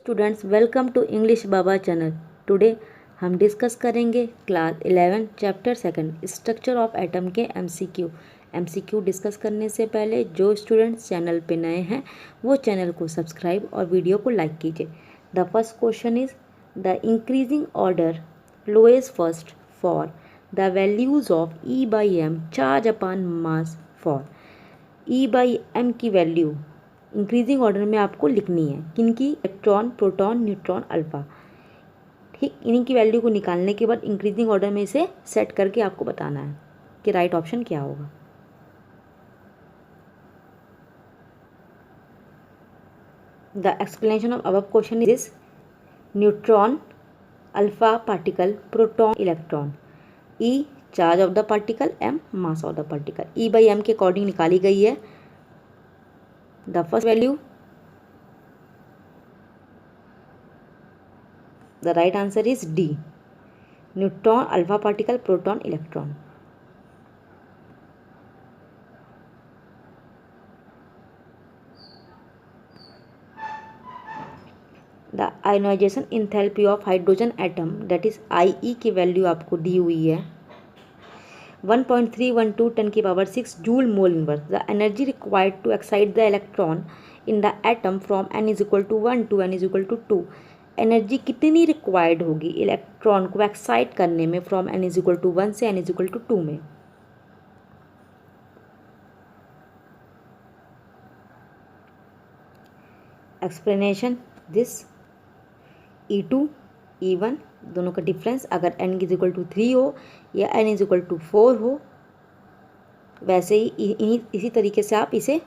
Students, welcome to English Baba channel. Today हम discuss करेंगे class 11 chapter 2 structure of atom के MCQ discuss करने से पहले जो स्टूडेंट्स चैनल पे नए हैं वो चैनल को सब्सक्राइब और वीडियो को लाइक कीजिए। The first question is the increasing order lowest first for the values of e by m charge upon mass for e by m की वैल्यू इंक्रीजिंग ऑर्डर में आपको लिखनी है। किनकी? Electron, proton, neutron, alpha. ठीक, इन्हीं की वैल्यू को निकालने के बाद इंक्रीजिंग ऑर्डर में इसे सेट करके आपको बताना है कि राइट ऑप्शन क्या होगा। The explanation of above question is this: neutron, alpha particle, proton, electron. E charge of the particle, m mass of the particle. E by m के अकॉर्डिंग निकाली गई है। The first value, the right answer is D. Neutron, alpha particle, proton, electron. The ionization enthalpy of hydrogen atom, that is IE की value आपको दी हुई है 1.312 10 की power 6 joule mole inverse. The energy required to excite the electron in the atom from n is equal to 1 to n is equal to 2। Energy कितनी required होगी electron को excite करने में from n is equal to 1 से n is equal to 2 में? Explanation this: E2 E1 दोनों का difference अगर n इज इक्वल टू 3 हो या n इज इक्वल टू 4 हो, वैसे ही इसी तरीके से आप इसे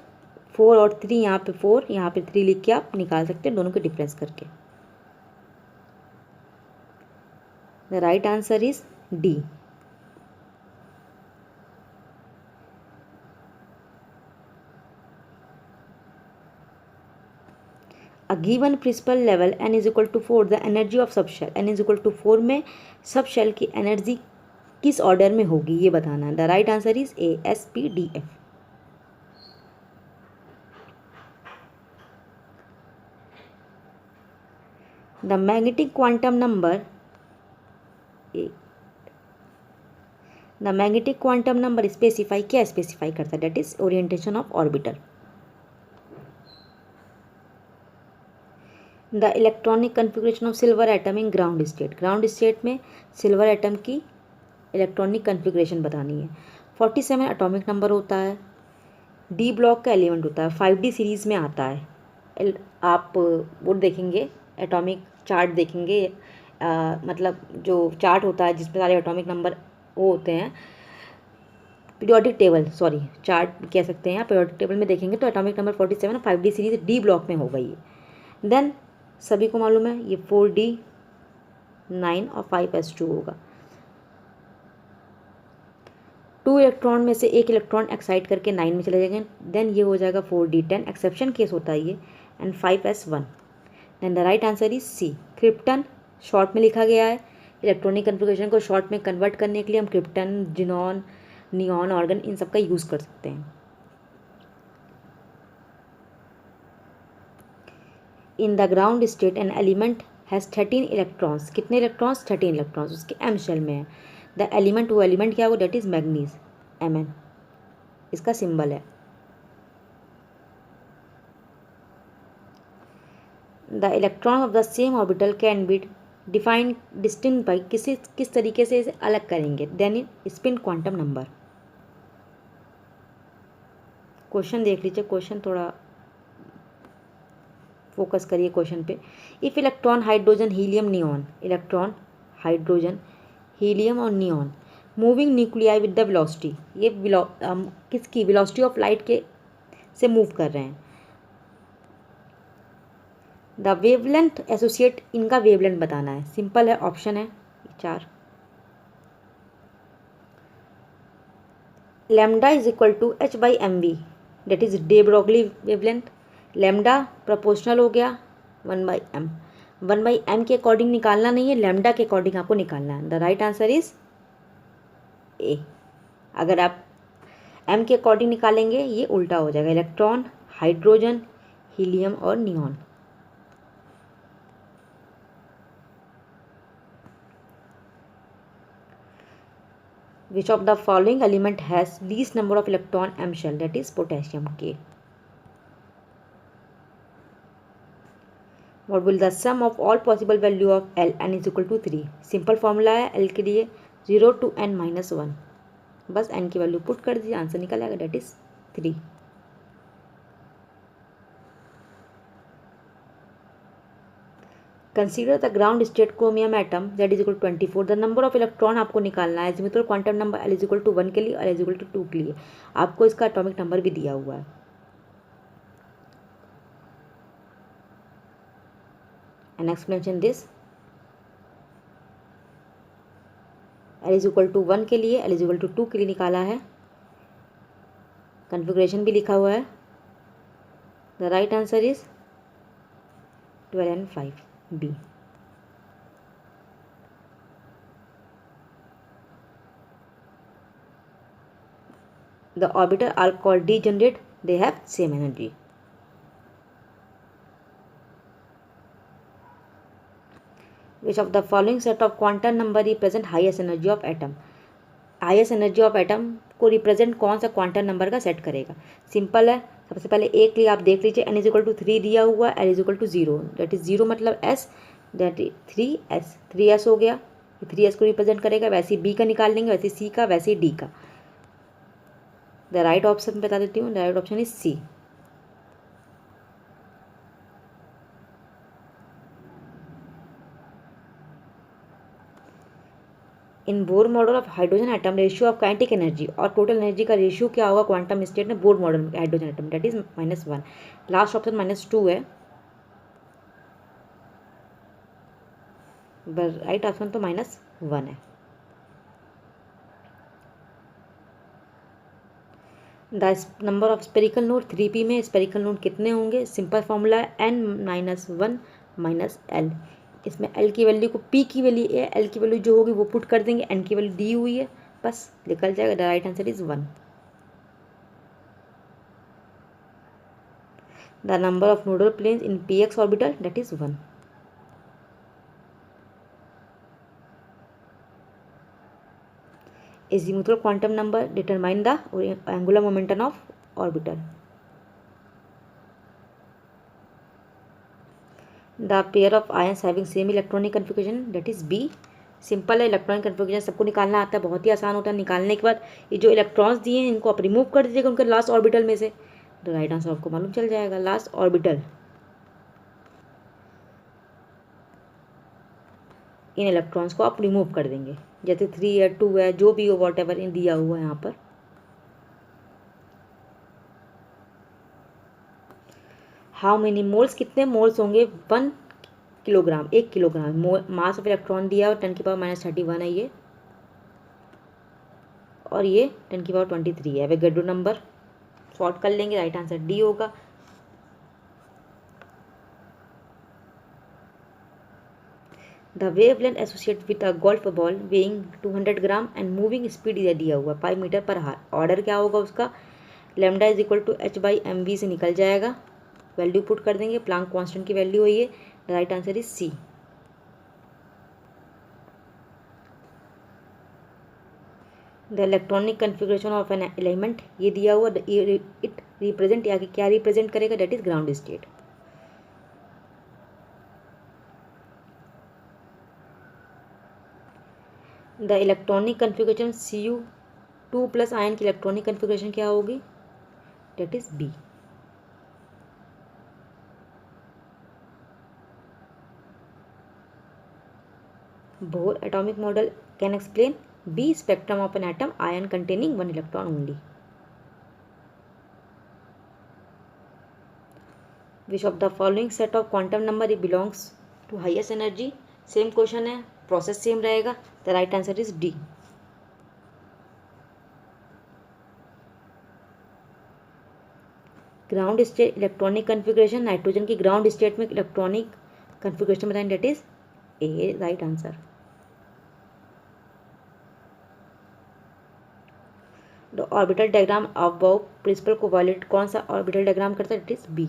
4 और 3, यहाँ पे 4 यहाँ पे 3 लिख के आप निकाल सकते हैं दोनों के डिफरेंस करके। The right answer is D. A given principal level n is equal to 4 the energy of subshell. n is equal to 4 में सब शेल की एनर्जी किस ऑर्डर में होगी ये बताना है। The right answer is A, SPDF। The magnetic quantum number, the magnetic quantum number specify क्या स्पेसिफाई करता है? That is orientation of orbital. The electronic configuration of silver atom in ground state. Ground state में silver atom की electronic configuration बतानी है। 47 atomic number होता है। D block का एलिमेंट होता है, 5D सीरीज़ में आता है। आप वो देखेंगे, एटॉमिक चार्ट देखेंगे, मतलब जो चार्ट होता है जिसमें सारे एटॉमिक नंबर वो होते हैं, पीरियोडिक टेबल, सॉरी चार्ट कह सकते हैं। पीरियोडिक टेबल में देखेंगे तो atomic number 47 5D series D block में हो गई है। देन सभी को मालूम है ये 4D 9 और 5s2 होगा। 2 इलेक्ट्रॉन में से एक इलेक्ट्रॉन एक्साइट करके 9 में चले जाएंगे, देन ये हो जाएगा 4D 10, एक्सेप्शन केस होता है ये, and 5s1। Then the right answer is C, krypton. Short में लिखा गया है। इलेक्ट्रॉनिक कन्फिग्रेशन को शॉर्ट में कन्वर्ट करने के लिए हम क्रिप्टन, जिनॉन, नियॉन, ऑर्गन इन सब का यूज़ कर सकते हैं। In the ground state an element has 13 electrons. कितने इलेक्ट्रॉन्स? 13 इलेक्ट्रॉन्स उसके एम शेल में है। द एलिमेंट, वो एलिमेंट क्या होगा? डेट इज मैग्नीज, Mn इसका सिंबल है। The electron of the same orbital can be defined distinct by, किस तरीके से इसे अलग करेंगे? Then in spin quantum number. Question देख लीजिए, क्वेश्चन थोड़ा फोकस करिए क्वेश्चन पे। If electron, hydrogen, helium, neon. Electron, hydrogen, helium और neon moving nuclei with the velocity, ये किसकी? वेलोसिटी ऑफ लाइट के से मूव कर रहे हैं। द वेवलेंथ एसोसिएट, इनका वेवलेंथ बताना है। सिंपल है, ऑप्शन है 4। Lambda is equal to h/mv, that is de Broglie wavelength. Lambda proportional हो गया 1/m। 1/m के अकॉर्डिंग निकालना नहीं है, लैम्डा के अकॉर्डिंग आपको निकालना है। द राइट आंसर इज ए। अगर आप m के अकॉर्डिंग निकालेंगे ये उल्टा हो जाएगा। इलेक्ट्रॉन, हाइड्रोजन, हीलियम और neon. Which of the following element has least number of electron m shell, that is potassium K. What will the sum of all possible value of L n is equal to 3. Simple formula है L के लिए 0 to n minus 1. बस n की value put कर दीजिए, answer निकल आएगा, that is 3. Consider the ground state chromium atom that is equal to 24. The number of electron आपको निकालना है azimuthal quantum number L is equal to 1 के लिए और L इज इक्वल टू 2 के लिए. आपको इसका एटॉमिक नंबर भी दिया हुआ है. An explanation this, L is equal to 1 के लिए, L इज इक्वल टू 2 के लिए निकाला है. कन्फिग्रेशन भी लिखा हुआ है. The right answer is 12 and 5 B. The orbital are called degenerate. They have same energy. Which of the following set of quantum number represent highest energy of atom? Highest energy of atom को represent कौन सा quantum number का set करेगा? Simple है. सबसे पहले एक लिए आप देख लीजिए, n इज इक्वल टू 3 दिया हुआ, L is equal to 0, that is 0 मतलब S, दैट इज 3S हो गया. 3S को रिप्रेजेंट करेगा. वैसे ही B का निकाल लेंगे, वैसे C का, वैसे ही D का. द राइट ऑप्शन बता देती हूँ, the right option is C. In Bohr model of hydrogen atom ratio of kinetic energy और टोटल एनर्जी का रेशियो क्या होगा क्वांटम स्टेट में बोर मॉडल में hydrogen atom, that is -1. Last option -2 है, राइट ऑप्शन तो -1 है. The number of spherical node 3p में स्पेरिकल नोड कितने होंगे? सिंपल फॉर्मूला है n-1 माइनस L. इसमें L की वैल्यू को P की वैल्यू है, L की वैल्यू जो होगी वो पुट कर देंगे, N की वैल्यू दी हुई है, बस निकल जाएगा. The right answer is 1. The number of nodal planes in px orbital, that is 1. azimuthal quantum number determine the angular momentum of orbital. The pair of ions having same electronic configuration, that is B. Simple है, electronic configuration सबको निकालना आता है, बहुत ही आसान होता है. निकालने के बाद ये जो इलेक्ट्रॉन्स दिए हैं इनको आप रिमूव कर दीजिएगा उनके लास्ट ऑर्बिटल में से, तो राइट आंसर आपको मालूम चल जाएगा. लास्ट ऑर्बिटल, इन इलेक्ट्रॉन्स को आप रिमूव कर देंगे, जैसे 3 है, 2 है, जो भी हो, वॉट एवर इन दिया हुआ है यहाँ पर. हाउ मेनी मोल्स, कितने मोल्स होंगे 1 kilogram, 1 kilogram. Mass of electron दिया हुआ 10⁻31 है ये, और ये 10⁻23 है. एवोगैड्रो नंबर सॉल्व कर लेंगे, राइट आंसर डी होगा. The wavelength associate with a golf ball weighing 200 gram and moving speed इधर दिया हुआ 5 मीटर पर हार. ऑर्डर क्या होगा उसका? Lambda is equal to h/mv से निकल जाएगा. वैल्यू पुट कर देंगे, प्लांक कांस्टेंट की वैल्यू हुई है. The right answer is C. The electronic configuration of an element, ये दिया हुआ, इट रिप्रेजेंट, या क्या रिप्रेजेंट करेगा? That is ground state. The electronic configuration Cu2 plus ion की इलेक्ट्रॉनिक कन्फिग्रेशन क्या होगी? That is B. Bohr atomic model can explain B spectrum of an atom ion containing 1 electron only. Which of the following set of quantum number belongs to highest energy? Same question है, process same रहेगा. The right answer is D. Ground state electronic configuration, nitrogen की ground state में electronic configuration बताएं, that is A. Right answer. The orbital diagram of Aufbau principle को violate कौन सा orbital diagram करता है? It is B.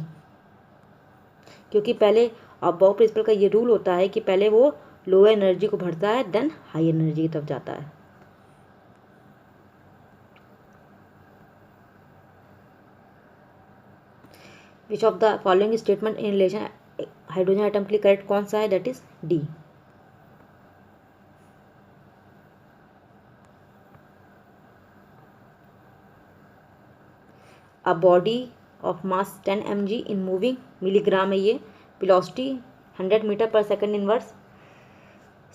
क्योंकि पहले बॉब प्रिंसिपल का ये रूल होता है कि पहले वो लोअर एनर्जी को भरता है, देन हाई एनर्जी की तरफ जाता है. विच of the following statement in relation hydrogen atom के लिए करेक्ट कौन सा है, that is D. A body of mass 10 mg in moving milligram है ये, वेलोसिटी 100 मीटर पर सेकेंड इनवर्स,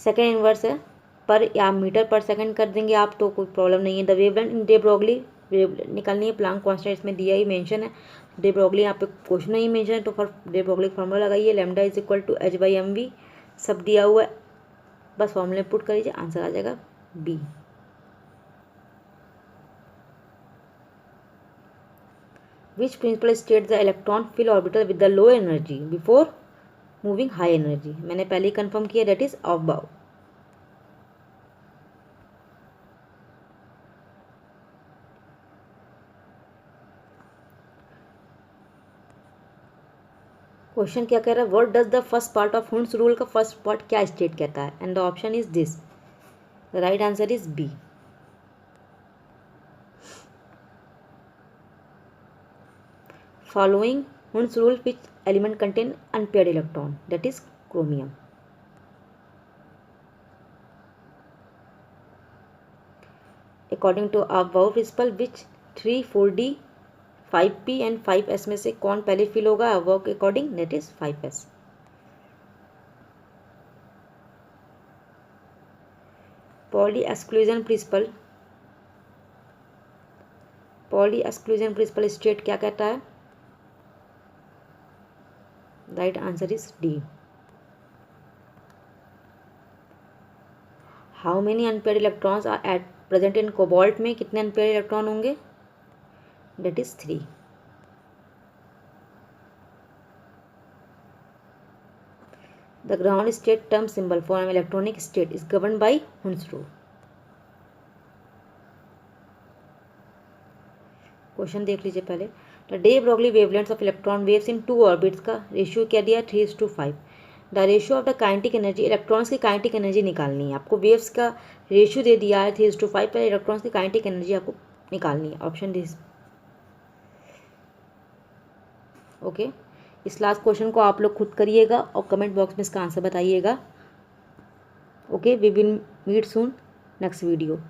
सेकेंड इनवर्स है, पर या मीटर पर सेकंड कर देंगे आप तो कोई प्रॉब्लम नहीं है। The wavelength in de Broglie निकालनी है, प्लांक कांस्टेंट इसमें दिया ही मेंशन है, डे ब्रॉगली यहाँ पे क्वेश्चन ही मेंशन है, तो फिर डे ब्रॉगली फार्मूला लगाइए, lambda is equal to h/mv, सब दिया हुआ है, बस फॉर्मूले पुट कर लीजिए, आंसर आ जाएगा B. Which principle state the electron fill orbital with the low energy before moving high energy, मैंने पहले ही कंफर्म किया, दैट इज अबाव। क्वेश्चन क्या कह रहा है, what does the first part of Hund's rule का फर्स्ट पार्ट क्या स्टेट कहता है, and the option is this, the right answer is B. Following Hund's rule which element contain unpaired electron, that is chromium. According to above principle which 3, 4d, 5p and 5s में से कौन पहले फिल होगा above के according, that is 5s। Pauli exclusion principle, Pauli exclusion principle state क्या कहता है, right answer is D. How many unpaired electrons are at present in cobalt में, कितने अनपेयर्ड इलेक्ट्रॉन होंगे, that is 3। The ground state term symbol for an electronic state is govern by Hund's rule. Question देख लीजिए पहले, the day Broglie wavelengths of electron waves in 2 orbits का ratio क्या दिया, 3:5। The ratio of the kinetic energy, electrons की kinetic energy निकालनी है आपको, वेव्स का रेशियो दे दिया है 3:5 पर, इलेक्ट्रॉन्स की काइनेटिक एनर्जी आपको निकालनी है, ऑप्शन दिस। ओके, इस लास्ट क्वेश्चन को आप लोग खुद करिएगा और कमेंट बॉक्स में इसका आंसर बताइएगा। Okay, we will meet soon next video.